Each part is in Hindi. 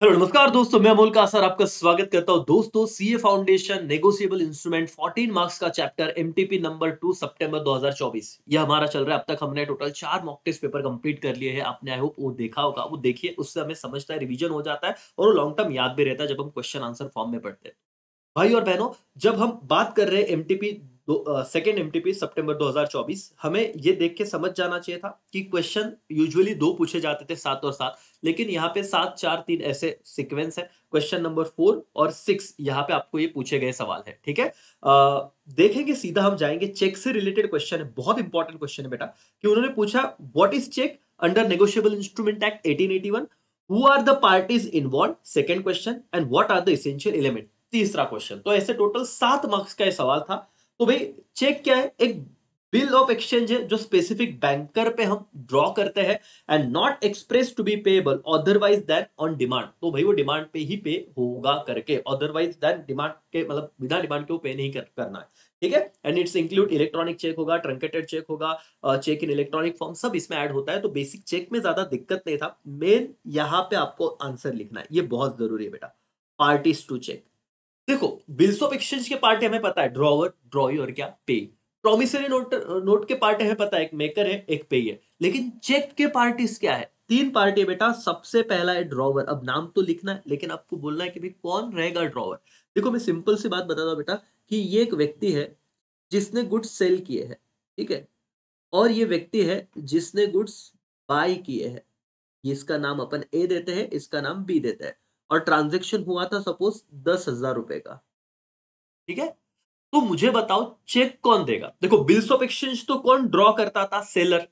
हेलो नमस्कार दोस्तों, मैं अमोल कासर आपका स्वागत करता हूं। दोस्तों, CA foundation negotiable instrument 14 marks का चैप्टर एमटीपी नंबर 2 सितंबर 2024 यह हमारा चल रहा है। अब तक हमने total 4 mock test paper complete कर लिए हैं। आपने आई होप वो देखा होगा, वो देखिए, उससे हमें समझता है, रिवीजन हो जाता है और वो लॉन्ग टर्म याद भी रहता है जब हम क्वेश्चन आंसर फॉर्म में पढ़ते हैं। भाई और बहनों, जब हम बात कर रहे हैं एमटीपी सेकेंड एमटीपी सितंबर 2024, हमें ये देख के समझ जाना चाहिए था कि क्वेश्चन यूजुअली दो पूछे जाते थे, 7 और 7, लेकिन यहाँ पे 7 4 3 ऐसे सीक्वेंस है। क्वेश्चन नंबर 4 और 6 यहाँ पे आपको ये पूछे गए सवाल है। ठीक है, देखेंगे, सीधा हम जाएंगे। चेक से रिलेटेड क्वेश्चन है, बहुत इंपॉर्टेंट क्वेश्चन है बेटा। कि उन्होंने पूछा, what is cheque under negotiable instrument act 1881, who are the parties involve, second question, and what are the essential element, तीसरा क्वेश्चन। तो ऐसे टोटल 7 मार्क्स का ये सवाल था। तो भाई, चेक क्या है? एक बिल ऑफ एक्सचेंज है जो स्पेसिफिक बैंकर पे हम ड्रॉ करते हैं, and not express to be payable otherwise then on demand. तो भाई वो डिमांड पे ही पे होगा करके, अदरवाइज देन डिमांड के मतलब बिना डिमांड के वो पे नहीं करना है। ठीक है, and it's include electronic cheque होगा, ट्रंकेटेड चेक होगा, चेक इन इलेक्ट्रॉनिक फॉर्म, सब इसमें ऐड होता है। तो बेसिक चेक में ज्यादा दिक्कत नहीं था। मेन यहाँ पे आपको आंसर लिखना है, ये बहुत जरूरी है बेटा। Parties to cheque. देखो, बिल्स ऑफ एक्सचेंज के पार्ट हमें पता है, ड्रॉवर, ड्रॉई और क्या, पे। प्रोमिसरी नोट नोट के पार्ट हमें पता है, एक मेकर है, एक पे है। लेकिन चेक के पार्टीज क्या है? तीन पार्टी है बेटा। सबसे पहला है ड्रॉवर। अब नाम तो लिखना है, लेकिन आपको बोलना है कि भाई कौन रहेगा ड्रॉवर। देखो, मैं सिंपल सी बात बताता हूं बेटा, कि ये एक व्यक्ति है जिसने गुड्स सेल किए हैं। ठीक है, और ये व्यक्ति है जिसने गुड्स बाय किए हैं। इसका नाम अपन ए देते हैं, इसका नाम बी देते हैं। और ट्रांजेक्शन हुआ था सपोज 10,000 रुपए का। ठीक है, तो मुझे बताओ, चेक कौन देगा? देखो, बिल्स ऑफ एक्सचेंज तो कौन ड्रॉ करता था? सेलर,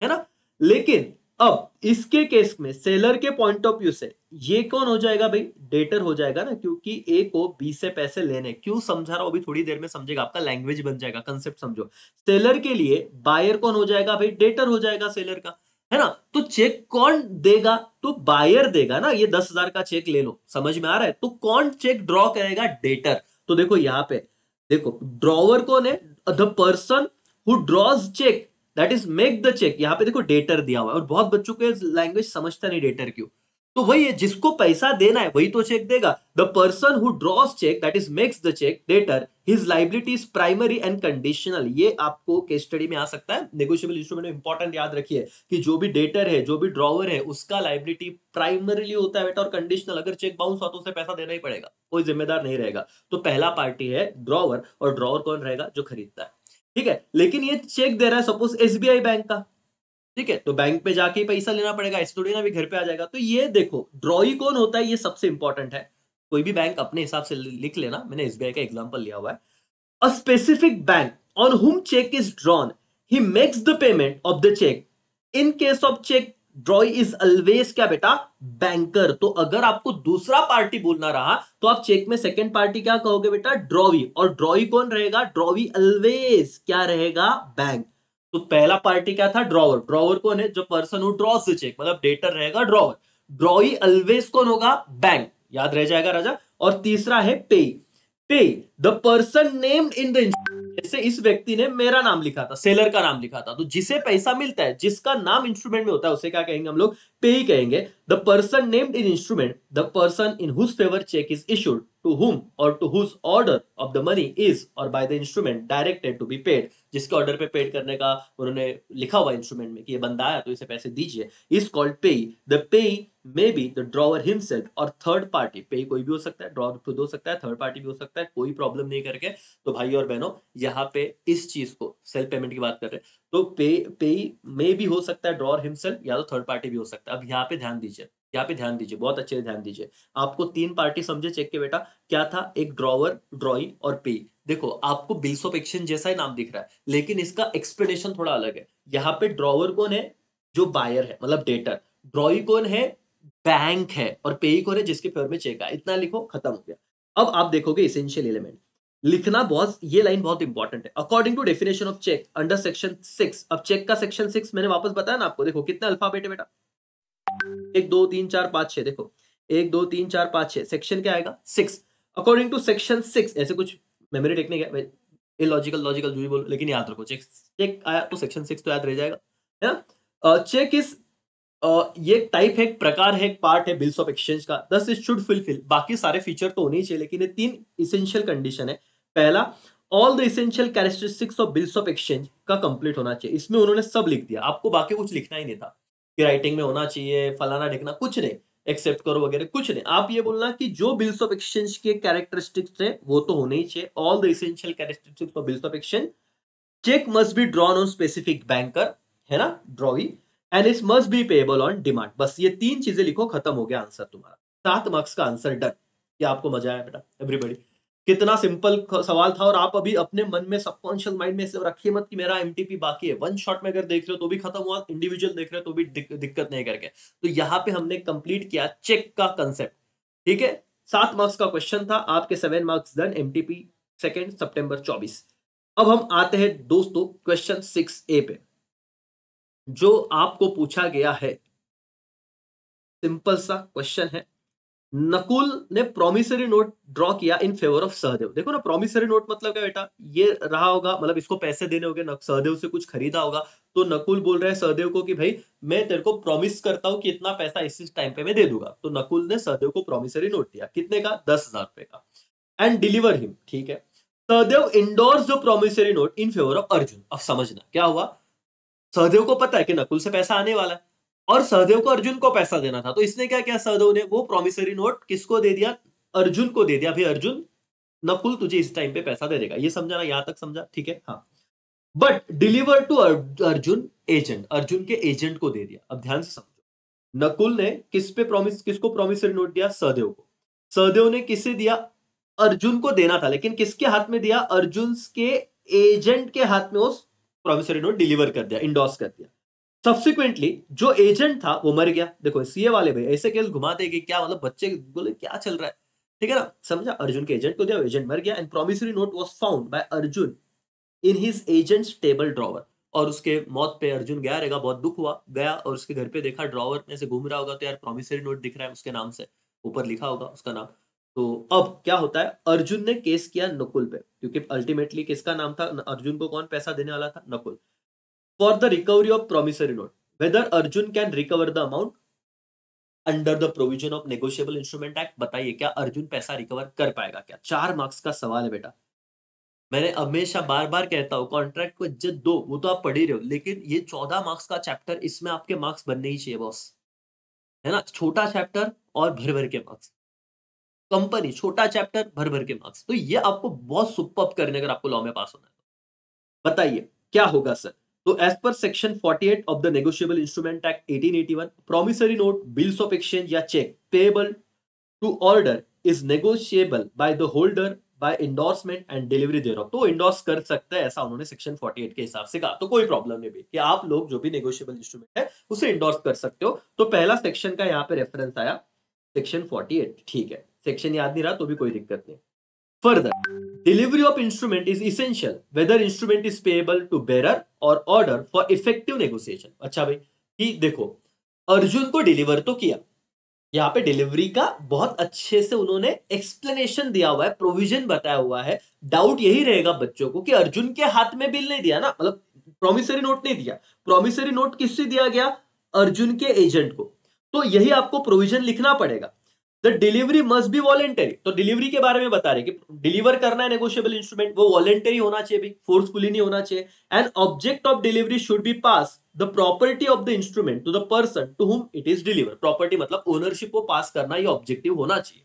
है ना। लेकिन अब इसके केस में सेलर के पॉइंट ऑफ व्यू से ये कौन हो जाएगा भाई? डेटर हो जाएगा ना, क्योंकि ए को बी से पैसे लेने। क्यों समझा रहा हूं, अभी थोड़ी देर में समझेगा, आपका लैंग्वेज बन जाएगा, कंसेप्ट समझो। सेलर के लिए बायर कौन हो जाएगा भाई? डेटर हो जाएगा सेलर का, है ना। तो चेक कौन देगा? तो बायर देगा ना। ये 10,000 का चेक ले लो, समझ में आ रहा है? तो कौन चेक ड्रॉ करेगा? डेटर। तो देखो यहाँ पे, देखो ड्रॉवर कौन है? The person who draws cheque, that is make the cheque. यहां पे देखो डेटर दिया हुआ है, और बहुत बच्चों को लैंग्वेज समझता नहीं डेटर क्यों। तो वही है, जिसको पैसा देना है वही तो चेक देगा। The person who draws cheque, that is makes the cheque, debtor, his liability is primary and conditional. ये आपको केस स्टडी में आ सकता है। नेगोशिएबल इंस्ट्रूमेंट में इंपॉर्टेंट याद रखिए कि जो भी डेटर है, जो भी ड्रॉवर है, उसका लाइबिलिटी प्राइमरीली होता है बेटा, और कंडीशनल। अगर चेक बाउंस हुआ तो उसे पैसा देना ही पड़ेगा, कोई जिम्मेदार नहीं रहेगा। तो पहला पार्टी है ड्रॉवर, और ड्रॉवर कौन रहेगा? जो खरीदता है। ठीक है, लेकिन ये चेक दे रहा है सपोज एसबीआई बैंक का। ठीक है, तो बैंक पे जाके ही पैसा लेना पड़ेगा, ऐसे थोड़ी ना भी घर पे आ जाएगा। तो ये देखो, ड्रॉई कौन होता है, ये सबसे इंपॉर्टेंट है। कोई भी बैंक अपने हिसाब से लिख लेना, मैंने एसबीआई का एग्जांपल लिया हुआ है। A specific bank on whom check is drawn, he makes the payment of the check. In case of check, ड्रॉई is always क्या बेटा? बैंकर। तो अगर आपको दूसरा पार्टी बोलना रहा, तो आप चेक में सेकंड पार्टी क्या कहोगे बेटा? ड्रॉवी। और ड्रॉई कौन रहेगा? ड्रॉवी ऑलवेज क्या रहेगा? बैंक। तो पहला पार्टी क्या था? ड्रॉवर। ड्रॉवर कौन है? जो person who draws the cheque, मतलब डेटर रहेगा ड्रॉवर। ड्रॉई ऑलवेज कौन होगा? बैंक। याद रह जाएगा राजा। और तीसरा है पे। पे, the person named in the, जैसे इस व्यक्ति ने मेरा नाम लिखा था, सेलर का नाम लिखा था, तो जिसे पैसा मिलता है, जिसका नाम इंस्ट्रूमेंट में होता है, उसे क्या कहेंगे हम लोग? पे ही कहेंगे। The person named in instrument, the person in whose favour cheque is issued, to whom और to whose order of the money is और by the instrument directed to be paid. जिसके ऑर्डर पे पेड करने का उन्होंने लिखा हुआ इंस्ट्रूमेंट में कि ये बंदा आया तो इसे पैसे दीजिए, इज कॉल्ड पे। The pay may be the drawer himself, और थर्ड पार्टी पे कोई भी हो सकता है, ड्रॉवर खुद हो सकता है, थर्ड पार्टी भी हो सकता है, कोई प्रॉब्लम नहीं करके। तो भाई और बहनों, यहाँ पे इस चीज को, सेल्फ पेमेंट की बात कर रहे हैं, तो पे में भी हो सकता है ड्रॉर हिमसेल्फ, या तो थर्ड पार्टी भी हो सकता है। अब यहाँ पे ध्यान दीजिए, यहाँ पे ध्यान दीजिए, बहुत अच्छे से ध्यान दीजिए। आपको तीन पार्टी समझे चेक के बेटा? क्या था? एक ड्रॉवर, ड्रॉई और पे। देखो, आपको बिल्स ऑफ एक्सचेंज जैसा ही नाम दिख रहा है, लेकिन इसका एक्सप्लेनेशन थोड़ा अलग है। यहाँ पे ड्रॉवर कौन है? जो बायर है, मतलब डेटर। ड्रॉई कौन है? बैंक है। और पे कौन है? जिसके फेवर में चेक है। इतना लिखो, खत्म हो गया। अब आप देखोगे इसेंशियल एलिमेंट लिखना, बहुत, ये लाइन बहुत इंपॉर्टेंट है। According to definition of cheque under section 6। अब चेक का सेक्शन 6 मैंने वापस बताया ना आपको। देखो कितने अल्फाबेट है बेटा, 1 2 3 4 5 6। देखो, 1 2 3 4 5 6, सेक्शन क्या आएगा? 6। अकॉर्डिंग टू सेक्शन 6, ऐसे कुछ मेमोरी टेक्निक है, इलॉजिकल लॉजिकल जो भी बोलो, लेकिन याद रखो, चेक चेक आया तो सेक्शन 6 तो याद रह जाएगा, है ना। चेक इज ये एक टाइप है, एक प्रकार है, एक पार्ट है बिल्स ऑफ एक्सचेंज का। दस इट शुड फुलफिल, बाकी सारे फीचर तो होने ही चाहिए, लेकिन ये तीन इसेंशियल कंडीशन है। पहला, all the essential characteristics of bills of exchange का कंप्लीट होना चाहिए। इसमें उन्होंने सब लिख दिया, आपको बाकी कुछ लिखना ही नहीं था कि राइटिंग में होना चाहिए, फलाना ढिकना, कुछ नहीं, एक्सेप्ट करो वगैरह कुछ नहीं। आप ये बोलना कि जो बिल्स ऑफ एक्सचेंज के कैरेक्टरिस्टिक्स है वो तो होने ही चाहिए। All the essential characteristics of bills of exchange, cheque must be drawn on specific banker, है ना, drawee, and it must be payable on demand. बस ये तीन चीजें लिखो, खत्म हो गया आंसर तुम्हारा। 7 मार्क्स का आंसर डन। क्या आपको मजा आया बेटा एवरीबॉडी? कितना सिंपल सवाल था, और आप अभी अपने मन में सबकॉन्शियस माइंड में से रखिए मत कि मेरा एमटीपी बाकी है। वन शॉट में अगर देख रहे हो तो भी खत्म हुआ, इंडिविजुअल देख रहे हो तो भी दिक्कत नहीं करके। तो यहाँ पे हमने कंप्लीट किया चेक का कंसेप्ट, ठीक है। 7 मार्क्स का क्वेश्चन था, आपके 7 मार्क्स डन, एमटीपी 2 सितंबर 24। अब हम आते हैं दोस्तों क्वेश्चन 6A पे, जो आपको पूछा गया है। सिंपल सा क्वेश्चन है। नकुल ने प्रोमिसरी नोट ड्रॉ किया इन फेवर ऑफ सहदेव। देखो ना, प्रोमिसरी नोट मतलब क्या बेटा, ये रहा होगा, मतलब इसको पैसे देने होंगे, सहदेव से कुछ खरीदा होगा। तो नकुल बोल रहा है सहदेव को कि भाई मैं तेरे को प्रॉमिस करता हूं कि इतना पैसा इस टाइम पे मैं दे दूंगा। तो नकुल ने सहदेव को प्रोमिसरी नोट दिया, कितने का, 10,000 रुपए का, एंड डिलीवर हिम, ठीक है। Sahdev endorse the promissory note in favour of Arjun. अब समझना क्या हुआ, सहदेव को पता है कि नकुल से पैसा आने वाला है, और सहदेव को अर्जुन को पैसा देना था। तो इसने क्या किया, सहदेव ने वो प्रॉमिसरी नोट किसको दे दिया, अर्जुन को दे दिया। भाई अर्जुन, नकुल तुझे इस टाइम पे पैसा दे देगा। ये समझा ना, यहां तक समझा, ठीक है, हाँ। But deliver to Arjun agent, Arjun के एजेंट को दे दिया। अब ध्यान से समझो, नकुल ने किसको प्रॉमिसरी नोट दिया, सहदेव को। सहदेव ने किसे दिया, अर्जुन को देना था, लेकिन किसके हाथ में दिया, अर्जुन के एजेंट के हाथ में उस प्रॉमिसरी नोट डिलीवर कर दिया, इंडोर्स कर दिया। सब्सिक्वेंटली जो एजेंट था वो मर गया। देखो सीए वाले भाई ऐसे केस घुमा देंगे क्या, मतलब बच्चे बोले क्या चल रहा है, ठीक है ना, समझा। अर्जुन के एजेंट को दिया, एजेंट मर गया, and promissory note was found by Arjun in his agents table drawer. और उसके मौत पे अर्जुन गया रहेगा, बहुत दुख हुआ, गया और उसके घर पे देखा ड्रॉवर में से घूम रहा होगा, तो यार प्रॉमिसरी नोट दिख रहा है उसके नाम से, ऊपर लिखा होगा उसका नाम। तो अब क्या होता है, अर्जुन ने केस किया नकुल पे, क्योंकि अल्टीमेटली किसका नाम था, अर्जुन को कौन पैसा देने वाला था, Nakul. For the recovery of promissory note, whether Arjun can recover the amount under the provision of negotiable instrument act. बताइए क्या अर्जुन पैसा रिकवर कर पाएगा क्या? 4 मार्क्स का सवाल है बेटा। मैंने हमेशा बार बार कहता हूं, कॉन्ट्रैक्ट को इज्जत दो, वो तो आप पढ़ ही रहे हो, लेकिन ये 14 मार्क्स का चैप्टर, इसमें आपके मार्क्स बनने ही चाहिए बॉस, है ना। छोटा चैप्टर और भर भर के मार्क्स, कंपनी छोटा चैप्टर भर भर के मार्क्स, तो ये आपको बहुत सुपर करने अगर आपको लॉ में पास होना है तो। बताइए क्या होगा सर। तो एज पर section 48 of the negotiable instrument act 1881, promissory note, bills of exchange या cheque payable to order is negotiable by the holder by endorsement and delivery thereof. तो इंडोर्स कर सकता है, ऐसा उन्होंने सेक्शन 48 के हिसाब से कहा। तो कोई प्रॉब्लम नहीं भी कि आप लोग जो भी नेगोशिएबल इंस्ट्रूमेंट है उसे इंडोर्स कर सकते हो। तो पहला सेक्शन का यहाँ पे रेफरेंस आया सेक्शन 48, ठीक है। सेक्शन याद नहीं रहा तो भी कोई दिक्कत नहीं। Further, delivery of instrument is essential whether instrument is payable to bearer or order for effective negotiation। अच्छा भाई, कि देखो अर्जुन को डिलीवर तो किया, यहाँ पे डिलीवरी का बहुत अच्छे से उन्होंने एक्सप्लेनेशन दिया हुआ है, प्रोविजन बताया हुआ है। डाउट यही रहेगा बच्चों को कि अर्जुन के हाथ में बिल नहीं दिया ना, मतलब प्रॉमिसरी नोट नहीं दिया। प्रॉमिसरी नोट किससे दिया गया, अर्जुन के एजेंट को। तो यही आपको प्रोविजन लिखना पड़ेगा। The delivery must be voluntary. तो डिलीवरी के बारे में बता रहे कि डिलीवर करना है नेगोशिएबल इंस्ट्रूमेंट, वो वॉलेंटरी होना चाहिए, फोर्सफुली नहीं होना चाहिए। And object of delivery should be pass the property of the instrument to the person to whom it is deliver. Property मतलब ओनरशिप को पास करना, ये ऑब्जेक्टिव होना चाहिए।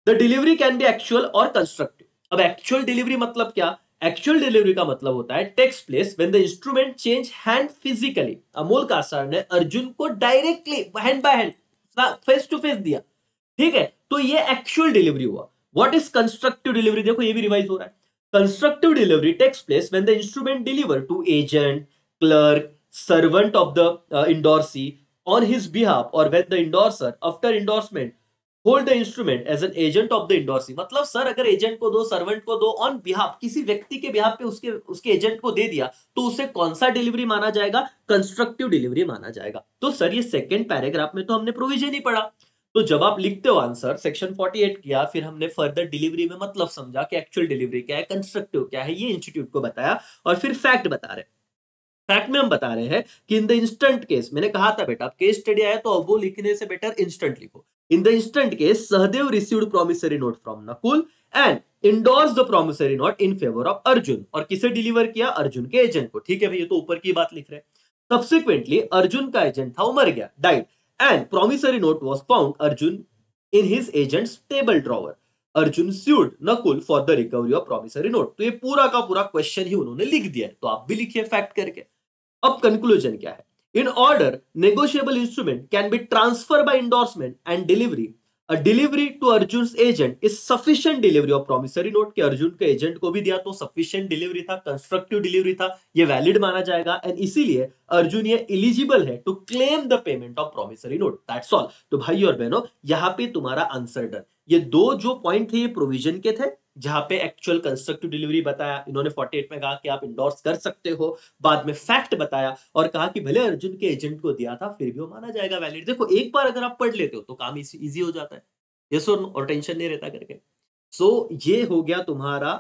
The delivery can be actual और कंस्ट्रक्टिव। अब एक्चुअल डिलीवरी मतलब क्या, एक्चुअल डिलीवरी का मतलब होता है takes place when the instrument change hand physically. Amol Kasar ने अर्जुन को directly hand by hand face to face दिया, ठीक है। तो ये एक्चुअल डिलीवरी हुआ। व्हाट इज कंस्ट्रक्टिव डिलीवरी, देखो ये भी रिवाइज हो रहा है। Constructive delivery takes place when the instrument deliver to agent, clerk, servant of the endorsee on his behalf, or when the endorser after endorsement hold the instrument as an agent of the endorsee. मतलब सर अगर एजेंट को दो, सर्वेंट को दो, ऑन बिहाफ किसी व्यक्ति के बिहाफ पे उसके एजेंट को दे दिया, तो उसे कौन सा डिलीवरी माना जाएगा, कंस्ट्रक्टिव डिलीवरी माना जाएगा। तो सर ये सेकंड पैराग्राफ में तो हमने प्रोविजन ही पढ़ा। तो जब आप लिखते हो आंसर सेक्शन 48 किया, फिर हमने फर्दर डिलीवरी में मतलब समझा कि एक्चुअल डिलीवरी क्या है, कंस्ट्रक्टिव क्या है, ये इंस्टीट्यूट को बताया, और फिर फैक्ट बता रहे। फैक्ट में हम बता रहे हैं कि इन द इंस्टेंट केस, मैंने कहा था बेटा केस स्टडी आया तो अब वो लिखने से बेटर इंस्टेंट लिखो। In the instant case Sahdev received promissory note from Nakul and endorse the promissory note in favour of Arjun. और किसे डिलीवर किया? अर्जुन के एजेंट को। ठीक है भाई, ये तो ऊपर की बात लिख रहे हैं। सब्सिक्वेंटली अर्जुन का एजेंट था वो मर गया, died, and promissory note was found Arjun in his agents table drawer. Arjun sued Nakul for the recovery of promissory note. तो ये पूरा का पूरा क्वेश्चन ही उन्होंने लिख दिया है, तो आप भी लिखिए फैक्ट करके। अब कंक्लूजन क्या है? In order negotiable instrument can be transfer by endorsement and delivery. A delivery to Arjun agent is sufficient delivery of promissory note. के अर्जुन के एजेंट को भी दिया तो सफिशिएंट डिलीवरी था, कंस्ट्रक्टिव डिलीवरी था, ये वैलिड माना जाएगा, एंड इसीलिए अर्जुन ये एलिजिबल है to claim the payment of promissory note. That's all. तो भाई और बहनों, यहां पे तुम्हारा आंसर डन। ये दो जो पॉइंट थे ये प्रोविजन के थे, जहां पे एक्चुअल कंस्ट्रक्टिव डिलीवरी बताया इन्होंने 48 में कहा कि आप इंडोर्स कर सकते हो, बाद में फैक्ट बताया और कहा कि भले अर्जुन के एजेंट को दिया था फिर भी वो माना जाएगा वैलिड। देखो एक बार अगर आप पढ़ लेते हो तो काम इजी हो जाता है, यस और नो, और टेंशन नहीं रहता करके। सो ये हो गया तुम्हारा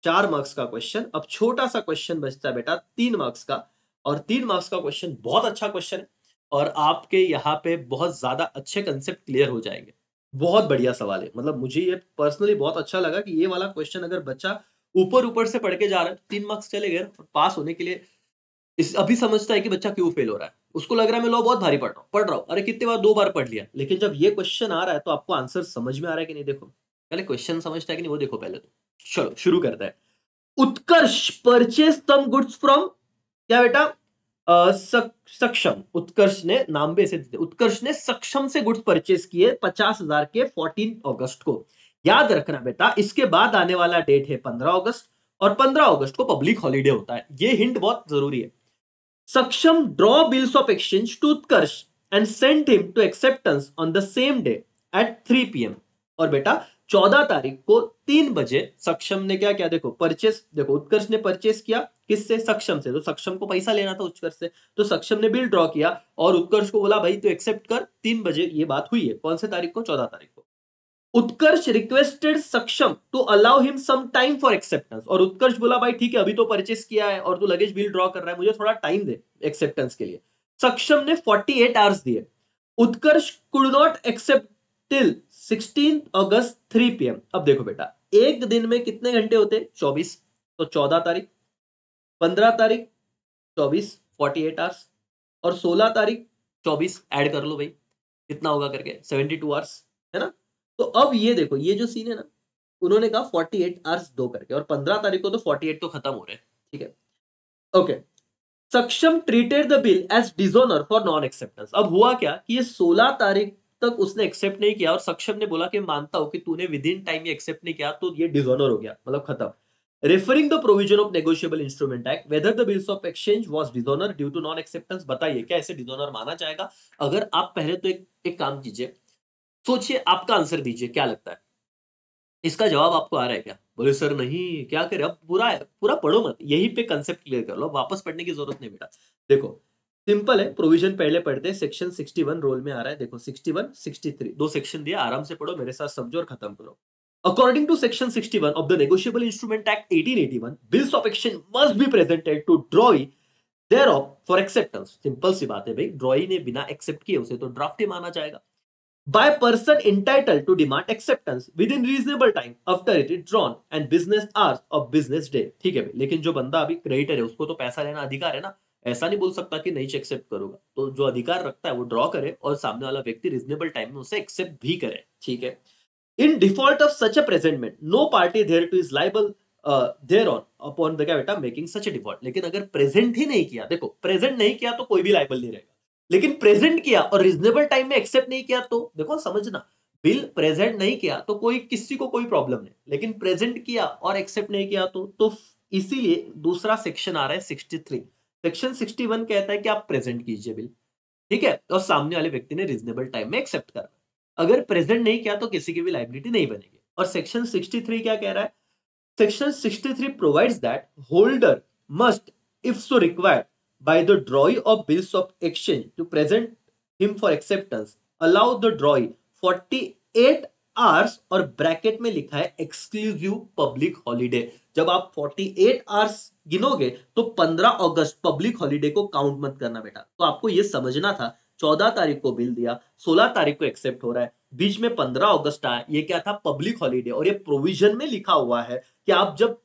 4 मार्क्स का क्वेश्चन। अब छोटा सा क्वेश्चन बचता है बेटा 3 मार्क्स का, और 3 मार्क्स का क्वेश्चन बहुत अच्छा क्वेश्चन है और आपके यहाँ पे बहुत ज्यादा अच्छे कंसेप्ट क्लियर हो जाएंगे। बहुत बढ़िया सवाल है, मतलब मुझे ये पर्सनली बहुत अच्छा लगा कि ये वाला क्वेश्चन अगर बच्चा ऊपर ऊपर से पढ़ के जा रहा है 3 मार्क्स चले गए, पास होने के लिए इस अभी समझता है कि बच्चा क्यों फेल हो रहा है। उसको लग रहा है मैं लॉ बहुत भारी पढ़ रहा हूँ, अरे कितने बार 2 बार पढ़ लिया, लेकिन जब ये क्वेश्चन आ रहा है तो आपको आंसर समझ में आ रहा है कि नहीं। देखो पहले क्वेश्चन समझता है कि नहीं वो देखो पहले तो। चलो शुरू करते हैं। उत्कर्ष परचेज सम गुड्स फ्रॉम, क्या बेटा? सक्षम। उत्कर्ष ने, नाम भी ऐसे देते, उत्कर्ष ने सक्षम से गुड्स परचेज किए 50,000 के 14 अगस्त को। याद रखना बेटा इसके बाद आने वाला डेट है 15 अगस्त, और 15 अगस्त को पब्लिक हॉलीडे होता है, ये हिंट बहुत जरूरी है। Saksham draw bills of exchange to Utkarsh and sent him to acceptance on the same day at 3 PM। और बेटा 14 तारीख को 3 बजे सक्षम ने क्या क्या, देखो परचेस, देखो उत्कर्ष ने परचेस किया किससे? सक्षम से। तो सक्षम को पैसा लेना था उत्कर्ष से, तो सक्षम ने बिल ड्रॉ किया और उत्कर्ष को बोला भाई तो एक्सेप्ट कर, 3 बजे ये बात हुई है। कौन से तारीख को? 14 तारीख को। Utkarsh requested Saksham to allow him some time for acceptance. और उत्कर्ष बोला भाई ठीक है अभी तो परचेस किया है और तू लगेज बिल ड्रॉ कर रहा है, मुझे थोड़ा टाइम दे एक्सेप्टेंस के लिए। सक्षम ने 48 आवर्स दिए। Utkarsh could not accept till 16 August 3 PM। अब देखो बेटा एक दिन में कितने घंटे होते? 24। तो 14 तारीख, 15 तारीख 24, 48 आवर्स, और 16 तारीख 24, ऐड कर लो भाई कितना होगा करके, 72 आवर्स, है ना। तो अब ये देखो ये जो सीन है ना, उन्होंने कहा 48 आवर्स दो करके, और 15 तारीख को तो 48 तो खत्म हो रहे हैं, ठीक है। Okay, Saksham treated the bill as dishonour for non acceptance. अब हुआ क्या कि ये 16 तारीख तक उसने एक्सेप्ट नहीं किया और सक्षम ने बोला कि मानता हूं कि तूने विद इन टाइम ये एक्सेप्ट नहीं किया तो ये डिसऑनर हो गया, मतलब खत्म। Referring the provision of negotiable instrument act, whether the bills of exchange was dishonour due to non acceptance. बताइए क्या ऐसे डिसऑनर माना जाएगा? अगर आप पहले तो एक काम कीजिए, सोचिए, आपका आंसर दीजिए, क्या लगता है इसका जवाब आपको आ रहा है क्या? बोले सर नहीं, क्या करें, अब पूरा पूरा पढ़ो मत, यहीं पे कंसेप्ट क्लियर कर लो, वापस पढ़ने की जरूरत नहीं बेटा। देखो सिंपल है, प्रोविजन पहले पढ़ते हैं। सेक्शन 61 रोल में आ रहा है, देखो 61 63 दो सेक्शन दिया, आराम से पढ़ो, मेरे साथ समझो और खत्म करो। According to section 61 of the negotiable instrument act 1881, bills of exchange must be presented to drawee thereof for acceptance. Simple सी बात है भाई, ड्रॉई ने बिना एक्सेप्ट किए उसे तो ड्राफ्ट ही माना जाएगा। by person entitled to demand acceptance within reasonable time after it is drawn and business hours of business day। ठीक है भाई, लेकिन जो बंदा अभी क्रेडिटर है उसको तो पैसा लेना अधिकार है ना, ऐसा नहीं बोल सकता कि नहीं एक्सेप्ट करूंगा। तो जो अधिकार रखता है वो ड्रॉ करे और सामने वाला व्यक्ति रीजनेबल टाइम में उसे एक्सेप्ट भी करे, ठीक है। In default of such a presentment no party thereto is liable thereon upon the क्या बेटा मेकिंग सच अ डिफॉल्ट। लेकिन अगर प्रेजेंट ही नहीं किया, देखो प्रेजेंट नहीं किया तो कोई भी लाइबल नहीं रहेगा, लेकिन प्रेजेंट किया और रीजनेबल टाइम में एक्सेप्ट नहीं किया तो देखो समझना, बिल प्रेजेंट नहीं किया तो कोई किसी को कोई प्रॉब्लम नहीं, लेकिन प्रेजेंट किया और एक्सेप्ट नहीं किया तो इसीलिए दूसरा सेक्शन आ रहा है 63। सेक्शन 61 कहता है कि आप प्रेजेंट कीजिए बिल, ठीक है, और सामने वाले व्यक्ति ने रीजनेबल टाइम में एक्सेप्ट करना। अगर प्रेजेंट नहीं किया तो किसी की भी लाइबिलिटी नहीं बनेगी। और सेक्शन 63 क्या कह रहा है? Section 63 provides that holder must if so required by the drawee of bills of exchange to present him for acceptance allow the drawee 48 hours और ब्रैकेट में लिखा है एक्सक्लूसिव पब्लिक हॉलीडे। जब आप 48 आवर्स गिनोगे तो 15 अगस्त पब्लिक हॉलीडे को काउंट मत करना बेटा। तो आपको यह समझना था 14 तारीख को बिल दिया, 16 तारीख को एक्सेप्ट हो रहा है, बीच में 15 अगस्त आया, ये क्या था? Public holiday. और ये प्रोविजन में लिखा हुआ है कि आप जब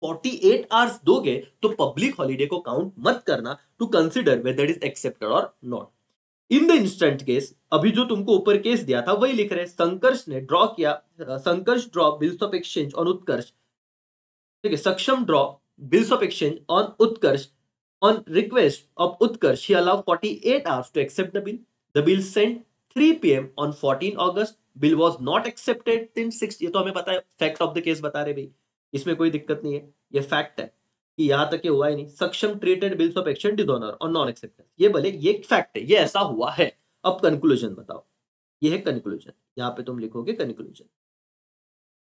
48 आवर्स दोगे तो पब्लिक हॉलीडे को काउंट मत करना to consider whether it is accepted or not. In the instant case, अभी जो तुमको ऊपर केस दिया था वही लिख रहे हैं। संकर्ष ने ड्रॉ किया, Sankarsh draw bills of exchange on Utkarsh, ठीक है, Saksham draw bills of exchange on Utkarsh on request of Utkarsh. He allowed 48 hours to accept the bill. The bill sent 3 p.m. on 14 August. Bill was not accepted in 6। ये तो हमें पता है, फैक्ट ऑफ द केस बता रहे भाई, इसमें कोई दिक्कत नहीं है, ये फैक्ट है कि यहां तक ये हुआ ही नहीं। सक्षम treated bills of action dishonour और नॉन एक्सेप्टेंस, ये भले ये फैक्ट है, ये ऐसा हुआ है। अब कंक्लूजन बताओ, ये है कंक्लूजन, यहां पे तुम लिखोगे conclusion.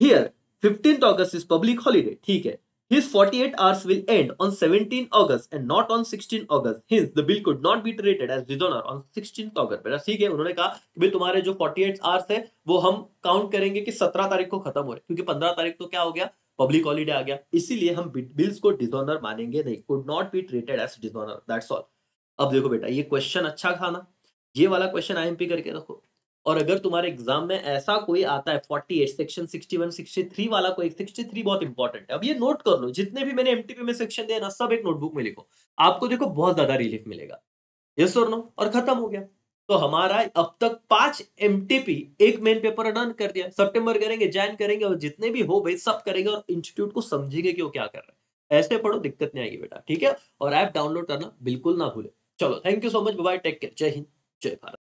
Here 15th August is public holiday, ठीक है। His 48 hours will end on 17 August and not on 16 August. Hence, the bill could not be treated as dishonor on 16th August. बेटा ठीक है, उन्होंने कहा कि भाई तुम्हारे जो 48 आवर्स है वो हम काउंट करेंगे कि 17 तारीख को खत्म हो रहे, क्योंकि 15 तारीख तो क्या हो गया? पब्लिक हॉलीडे आ गया, इसीलिए हम बिल्स को डिसऑनर मानेंगे नहीं। Could not be treated as dishonour, that's all. अब देखो बेटा, ये क्वेश्चन अच्छा खाना, ये वाला क्वेश्चन आईएमपी करके रखो। और अगर तुम्हारे एग्जाम में ऐसा कोई आता है 48 सेक्शन 61 63 वाला, कोई 63 बहुत इंपॉर्टेंट है, अब ये नोट कर लो, जितने भी मैंने एमटीपी में सेक्शन दिए ना सब एक नोटबुक में लिखो, आपको देखो बहुत ज्यादा रिलीफ मिलेगा। यस और नो, और खत्म हो गया। तो हमारा अब तक 5 एमटीपी एक मेन पेपर डन कर दिया। सितंबर करेंगे, जैन करेंगे, और जितने भी हो भाई सब करेंगे, और इंस्टीट्यूट को समझेंगे कि वो क्या कर रहा है। ऐसे पढ़ो, दिक्कत नहीं आएगी बेटा, ठीक है। और ऐप डाउनलोड करना बिल्कुल ना भूले। चलो, thank you so much, bye, take care, जय हिंद, जय भारत।